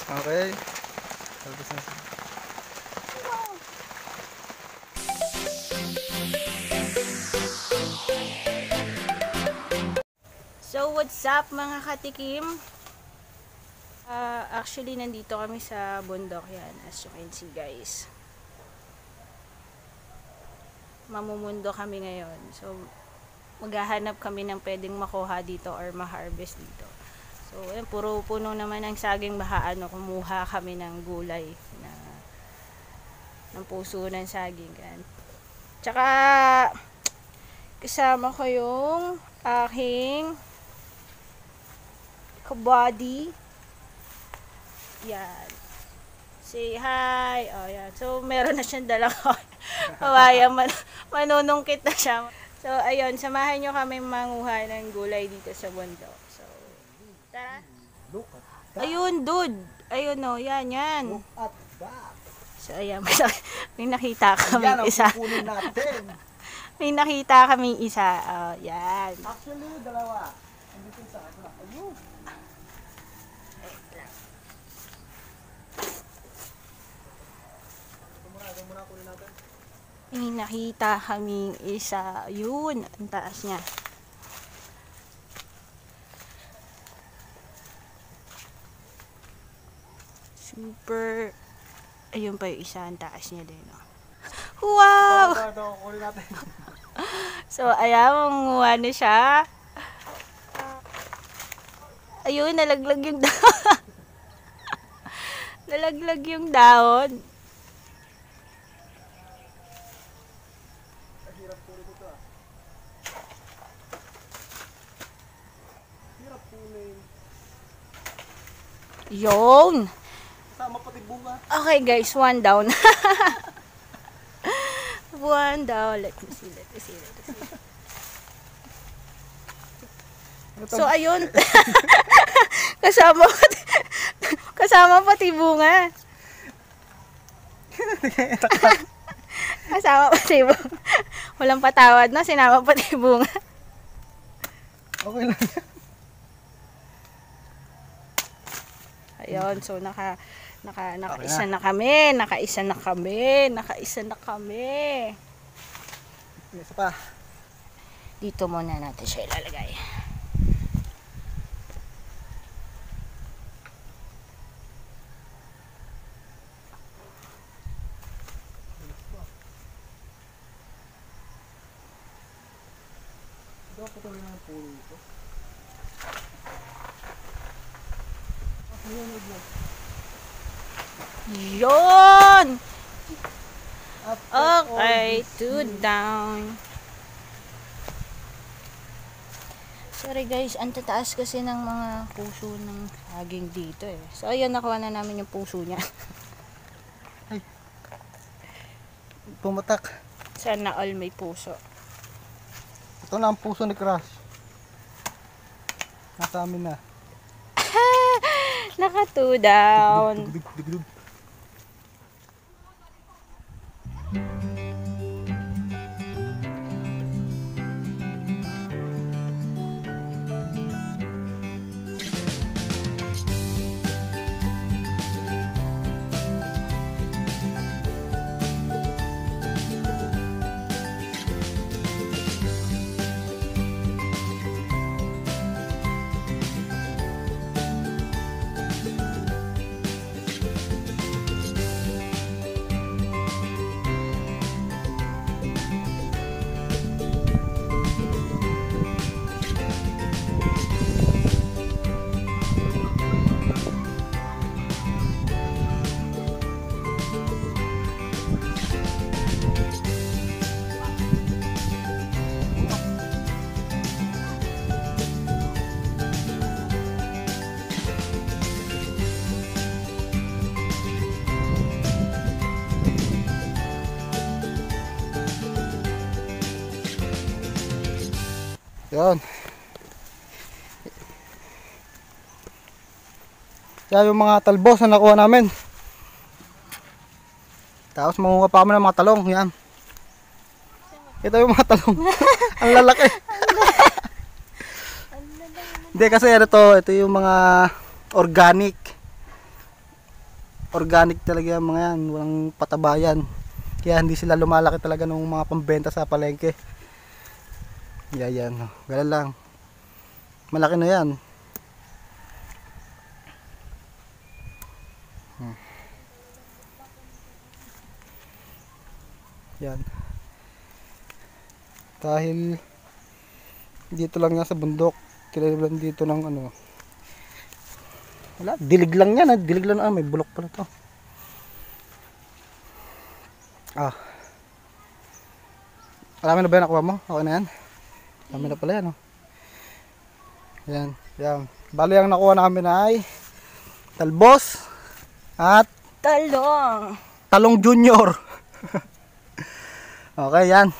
Okay. Talbos na. So what's up mga katikim? Actually nandito kami sa bundok yan, as you can see guys. Mamumundo kami ngayon. So maghahanap kami ng pwedeng makuha dito or ma-harvest dito. So ayan, puro puno naman ng saging, baka kumuha kami ng gulay na ng puso ng saging yan. Tsaka kasama ko yung aking kabady. Yan. Say hi. Oh, yan. So, meron na siyang dalang kawayan. Manunungkit na siya. So, ayun. Samahan nyo kami manguha ng gulay dito sa bundok. So, tara. Ayun, dude. Ayun, no. Yan, yan. Look at that. So, ayan. May nakita kami isa. Yan ang pupunin natin. May nakita kami isa. Yan. Actually, dalawa. Andito sa akin. Ayun. May nakita kaming isa. Yun, ang taas niya. Super. Ayun pa yung isa, ang taas niya din. No? Wow! Ito, kunin natin. So, ayan, manguha na siya. Ayun, nalaglag yung dahon. Nalaglag yung dahon. Yun. Sama pati bunga. Okay guys, one down. One down. Let me see. So ayun. kasama pati bunga. Kasama pati bunga. Walang patawad na, sinama pati bunga. Okay lang. Ayun, so nakaisa Okay na kami, nakaisa na kami. Isa pa. Dito muna natin siya ilalagay. Ito ako tuloy ng puno ito. Yun! Okay, two down. Sorry guys, ang tataas kasi ng mga puso ng saging dito eh. So ayun, nakuha na namin yung puso niya. Ay. Tumatak. Sana all may puso. Ito na ang puso ni Crush. Nasa amin na. Naka two down. Dugdug. Yan. Yan yung mga talbos na nakuha namin. Tapos mangunga pa kami ng mga talong. Yan. Ito yung mga talong. Ang lalaki. Hindi kasi ito yung mga organic. organic talaga yung mga yan, walang patabayan. Kaya hindi sila lumalaki talaga ng mga pambenta sa palengke. Yan, oh. Ganun lang. Malaki na yan. Yan. Dahil dito lang yan sa bundok, tinilan dito ng ano. Wala, dilig lang yan, dilig lang, may bulok pala to. Marami na ba yan nakuha mo? Okay na yan? Marami na pala yan, oh. Yan. Bali ang nakuha namin ay talbos at talong junior. Okay, yan.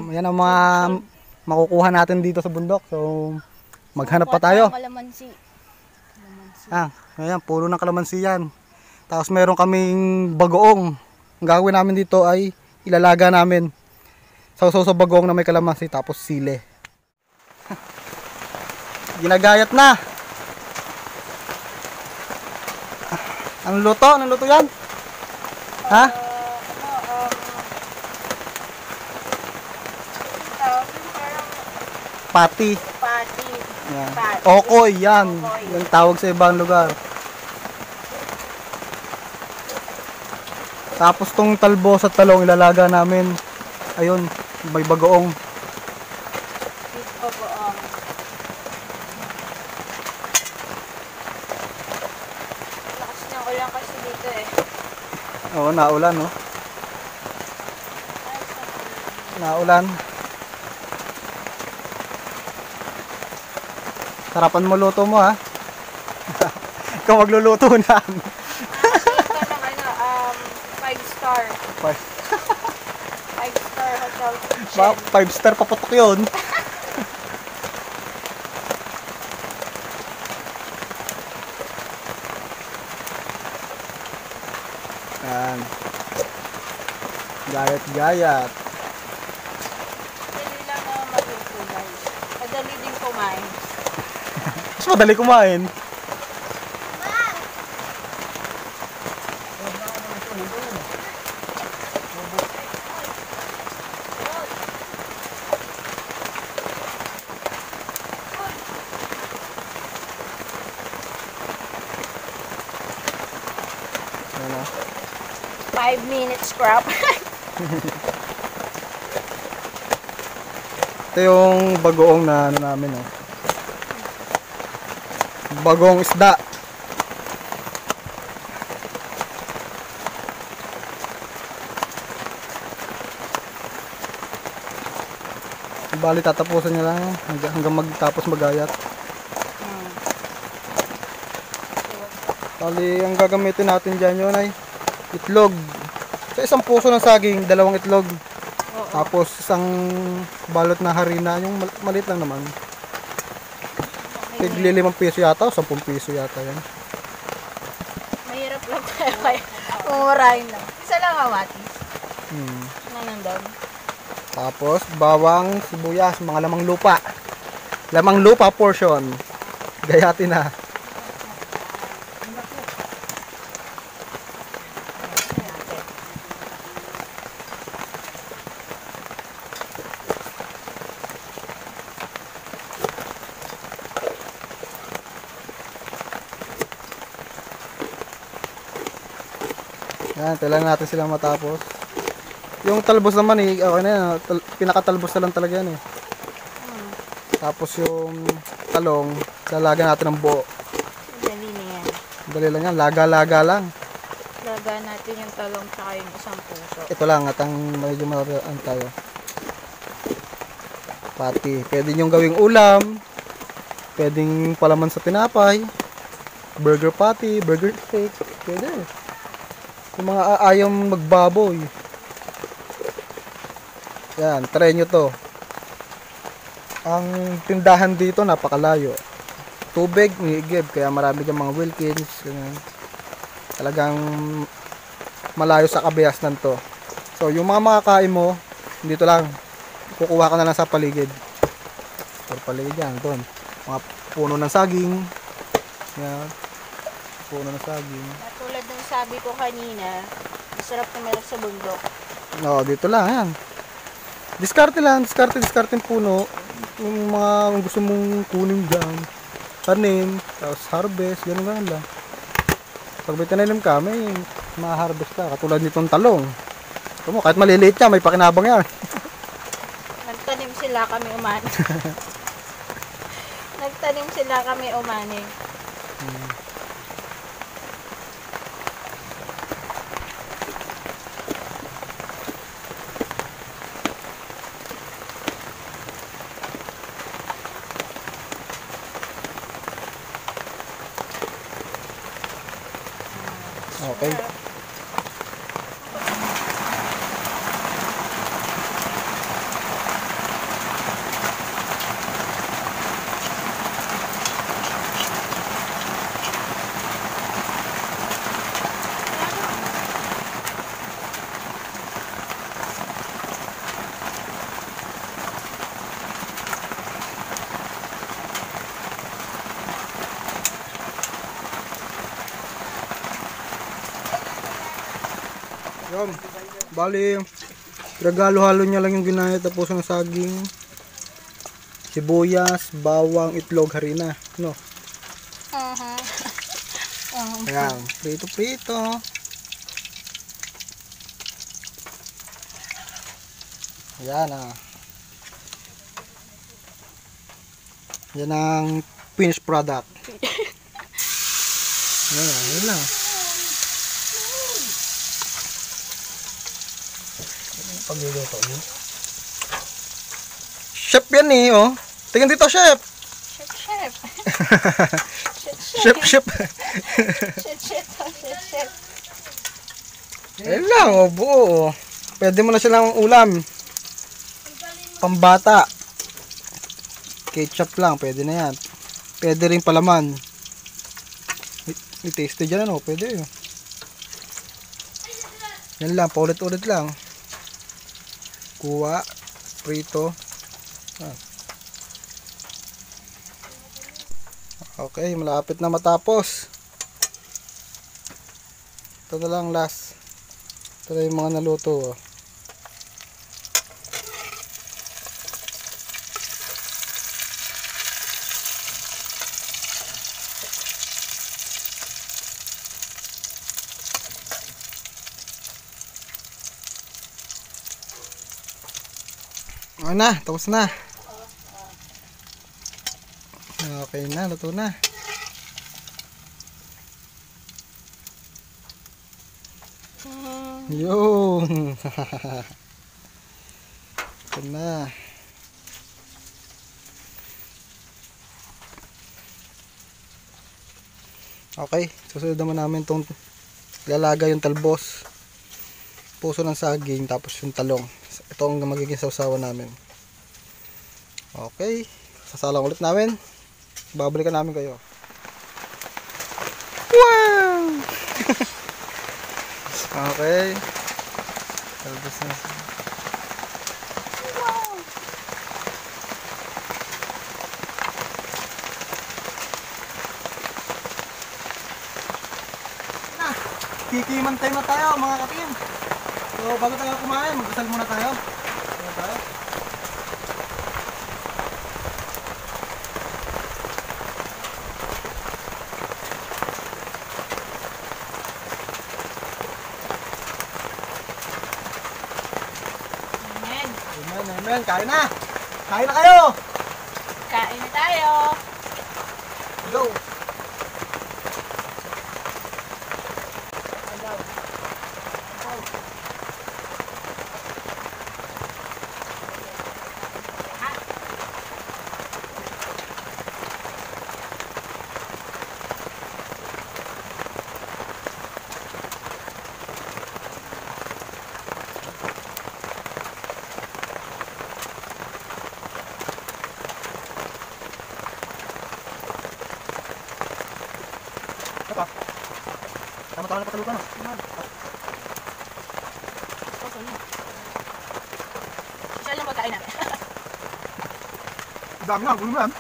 Yan ang mga makukuha natin dito sa bundok. So, maghanap pa tayo. Kalamansi. Ayan, puro ng kalamansi yan. Tapos meron kaming bagoong. Ang gagawin namin dito ay ilalaga namin. Sa bagoong na may kalamansi tapos sile. Ginagayat na. Ang luto? Anong luto yan? Ha? Pati. Yan. Okoy, yan. Yung tawag sa ibang lugar. Tapos tong talbos at talong ilalaga namin. Ayun, may bagoong. Lakas ng ulan kasi dito eh. Oo, naulan, no? Naulan. Sarapan mo luto mo, ha? Ikaw magluluto na. Ito ng 5-star. 5-star hotel kitchen. 5-star paputok yun. Yan. Gayat. Madali lang na matuto, guys. Madali din kumain. Mas madali kumain. Ano? 5 minutes scrap. Ito yung bagoong na ano namin, oh. Bagong isda. Bali tatapusan niya lang hanggang magtapos magayat. Bali ang gagamitin natin dyan yun ay itlog. Sa isang puso ng saging, 2 itlog. Tapos isang balot na harina, yung maliit lang naman. Tigli 5 piso yata o 10 piso yata yan. Mahirap lang tayo kaya umurahin lang. Isa lang awatis. Nanandang. Tapos bawang, sibuyas, mga lamang lupa. Lamang lupa portion. Gayatin na. Yan, kailangan natin silang matapos. Yung talbos naman eh, okay na yan. Pinakatalbos na lang talaga yan eh. Tapos yung talong, lalaga natin ng buo. Dali na yan. Dali lang yan, laga-laga lang. Laga natin yung talong tsaka yung isang puso. Ito lang at ang medyo maraan tayo. Pati, pwede nyo gawing ulam. Pwedeng palaman sa tinapay. Burger patty, burger steak. Pwede. Yung mga ayaw magbaboy. Yan, try nyo to. Ang tindahan dito napakalayo. Tubig, ngigib, kaya marami kang mga Wilkins. Ganyan. Talagang malayo sa kabiasnan to. So, yung mga makakain mo, dito lang. Kukuha ka na lang sa paligid. Sa paligid yan, doon. Mga puno ng saging. Yan. puno ng saging. Katulad ng sabi ko kanina, masarap tumira sa bundok. Oo, dito lang, yan. Diskarte lang, diskarte yung puno. Yung mga kung gusto mong kunin dyan, tanim, tapos harvest, ganun lang. Pag may tinanim ka, may ma-harvest ka. Katulad nitong talong. Ito mo, kahit maliliit yan, may pakinabang yan. Nagtanim sila kami umani. Nagtanim sila kami umani. Okay. Yun. Bali, regalo-halo niya lang yung ginaya tapos ng saging, sibuyas, bawang, itlog, harina. No? Ayan, prito-prito. Ayan ah. Yan ang finished product. Ayan lang. Pagluluto mo. Chef yan eh, oh. Tingnan dito, chef. Chef. Chef, chef. Chef. Ayun lang, oh, buo. Pwede mo na silang ulam. Pambata. Ketchup lang, pwede na yan. Pwede rin palaman. May taste dyan, ano, pwede yun. Yan lang, paulit-ulit lang. Kuha, prito. Okay, malapit na matapos. Ito na lang last. Ito na yung mga naluto. Okay na, tapos na. Okay na, luto na. Yun. Ito na. Okay, susunod naman namin itong lalagay yung talbos, puso ng saging, tapos yung talong. Ito ang magiging sausawan namin. Okay, sasalang ulit namin. Babalikan namin kayo. Wow! Okay. Talbos na. Wow! Kikiman time na tayo mga katim. So bago tayo kumain, magdasal muna tayo. Muna tayo. Amen. Kain na. Kain na kayo. Kain na tayo. Go. Apa? Tama-tama na patalukan. Siya lang pagkain natin. Dami na, gulo na.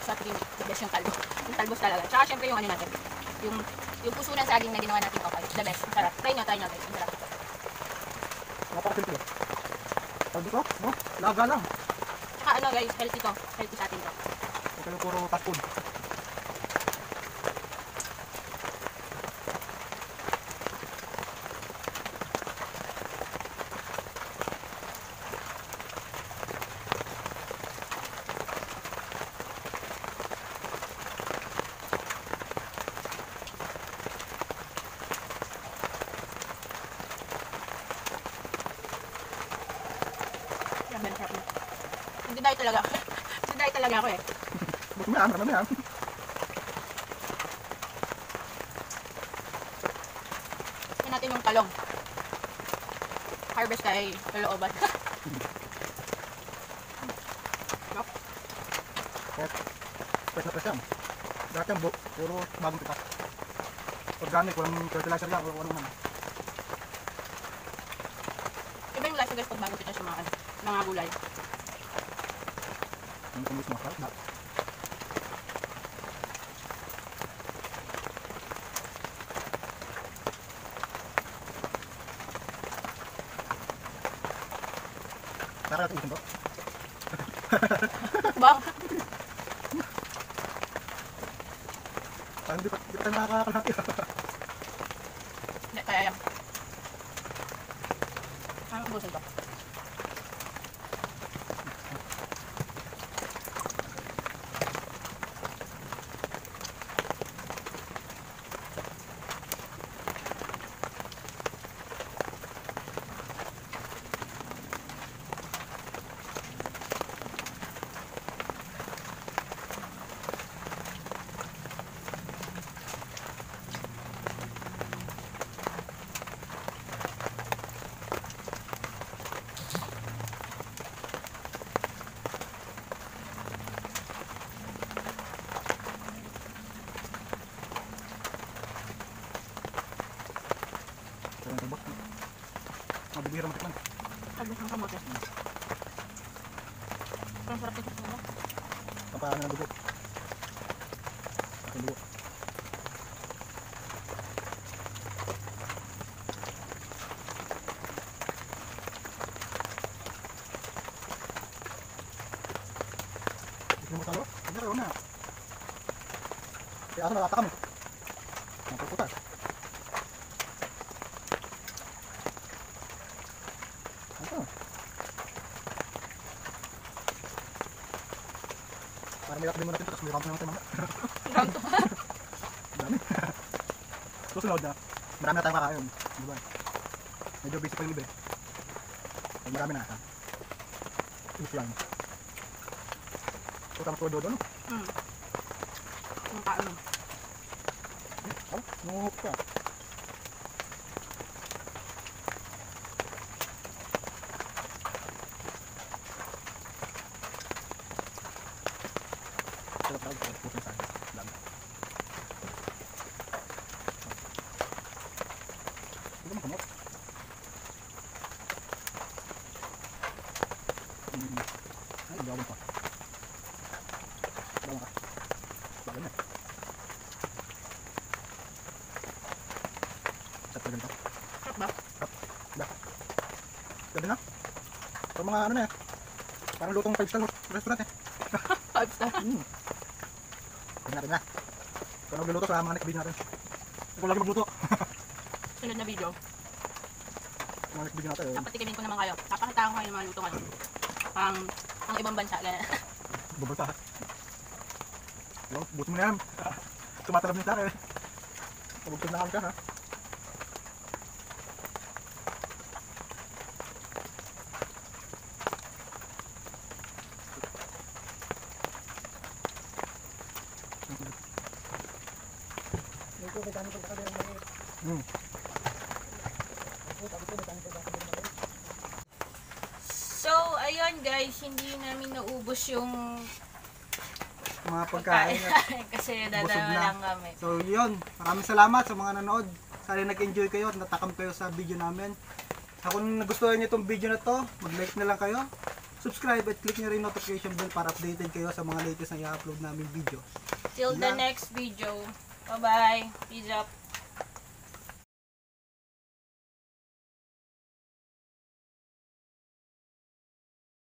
extra creamy. The best yung talbos. Yung talbos talaga. Tsaka syempre yung ano natin. Yung puso ng saging na ginawa natin kokay. The best. Ang sarap. Try nyo guys. Ang sarap. Napaka-simple. Talbos ko, no? Laga lang. Tsaka ano guys, healthy to. Healthy sa atin to. Ito yung puro fast food. Yan, very sarap na. Hindi dahil talaga ako. Hindi dahil talaga ako eh. Marami yan. Yan natin yung talong. Harvest kay kalooban. Fresh na fresh yan. Dati yan, puro bagong pitas. Organic, walang fertilizer yan, o ano man. Iba yung lasa guys pag bago kita sa mga gulay. Ang tumis mo, sarap na. Sarap at usin to. Bang! Parang di pa tayo nakakakalati. Hindi, kaya yan. Ang ubusin ko. Sarap ng talbos. Mabibihira matikman. Talbos ng kamote. Ang sarap ito sa mga. Pampaan na ng dugo. Ang dugo. Gusto mo talo? Hindi rin na. Kaya ako nakatakam eh. Napuputas. Ito. Parang may lakbin mo natin ito, tapos may round na naman tayo mamaya. Round to. Dami. Susunod na, marami na tayong kakain. Diba? Medyo busy pa yung iba eh. Pag marami na, ha? Ito yan. Ito tama tuwa doon, no? Yung kain mo. Oh, nunguhok ka. Sarap na, puso yung sa'yo. Dami. Ito naman kamot. Ay, gawin pa. Bawang ka. Bagay na. Sarap na ganito. Sarap ba? Gabi na. Ito mga ano na eh. Parang lutong 5-star restaurant eh. 5 star. Tignan natin na. Ito na magluluto sa mga next video natin. Ito lagi magluto. Sunod na video. Mga next video natin eh. Dapat tikimin ko naman kayo. Papakita ko kayo ng mga luto ngayon. Ang ibang bansa. Ganyan. Bubulta. Yo, buti mo na yan. Tumatalab niya sa akin. Pabugtog na kami ka ha. So, ayun guys, hindi namin naubos yung Mga pagkain. kasi Busog dadama na. lang kami. So yun, maraming salamat sa mga nanood. Sana nag-enjoy kayo at natakam kayo sa video namin. Kung nagustuhan niyo itong video na to, mag-like na lang kayo. subscribe at click nyo rin notification bell para updated kayo sa mga latest na i-upload namin video. Till the next video. Bye-bye. Peace up.